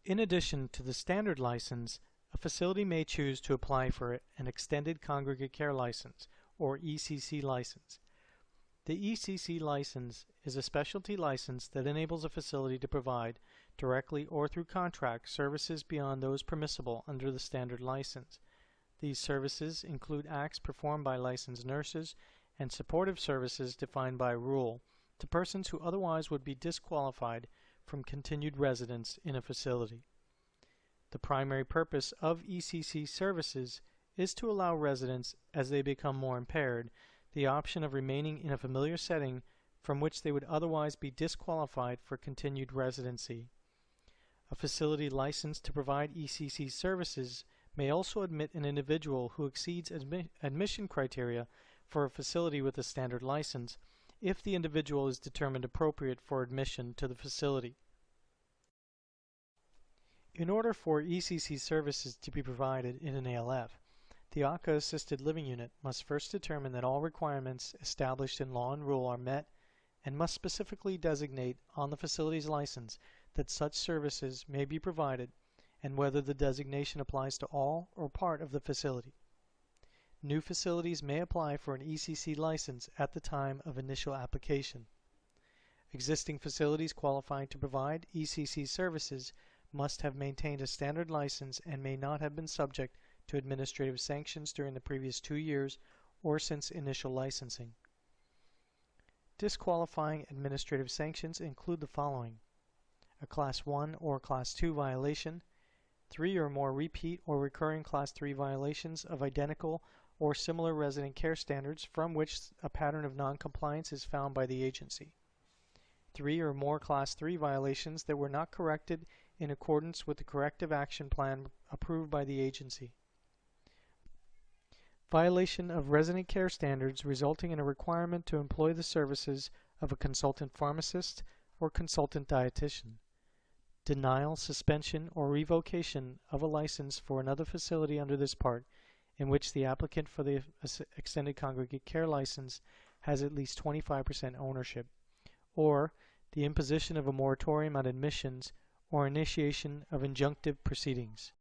In addition to the standard license, a facility may choose to apply for an Extended Congregate Care License, or ECC license. The ECC license is a specialty license that enables a facility to provide, directly or through contract, services beyond those permissible under the standard license. These services include acts performed by licensed nurses and supportive services defined by rule to persons who otherwise would be disqualified from continued residence in a facility. The primary purpose of ECC services is to allow residents, as they become more impaired, the option of remaining in a familiar setting from which they would otherwise be disqualified for continued residency. A facility licensed to provide ECC services may also admit an individual who exceeds admission criteria for a facility with a standard license if the individual is determined appropriate for admission to the facility. In order for ECC services to be provided in an ALF, the ACA Assisted Living Unit must first determine that all requirements established in law and rule are met and must specifically designate on the facility's license that such services may be provided and whether the designation applies to all or part of the facility. New facilities may apply for an ECC license at the time of initial application. Existing facilities qualifying to provide ECC services must have maintained a standard license and may not have been subject to administrative sanctions during the previous 2 years or since initial licensing. Disqualifying administrative sanctions include the following: a Class 1 or Class 2 violation, 3 or more repeat or recurring Class 3 violations of identical or similar resident care standards from which a pattern of non-compliance is found by the agency, 3 or more Class 3 violations that were not corrected in accordance with the corrective action plan approved by the agency, violation of resident care standards resulting in a requirement to employ the services of a consultant pharmacist or consultant dietitian, denial, suspension, or revocation of a license for another facility under this part in which the applicant for the Extended Congregate Care License has at least 25% ownership, or the imposition of a moratorium on admissions or initiation of injunctive proceedings.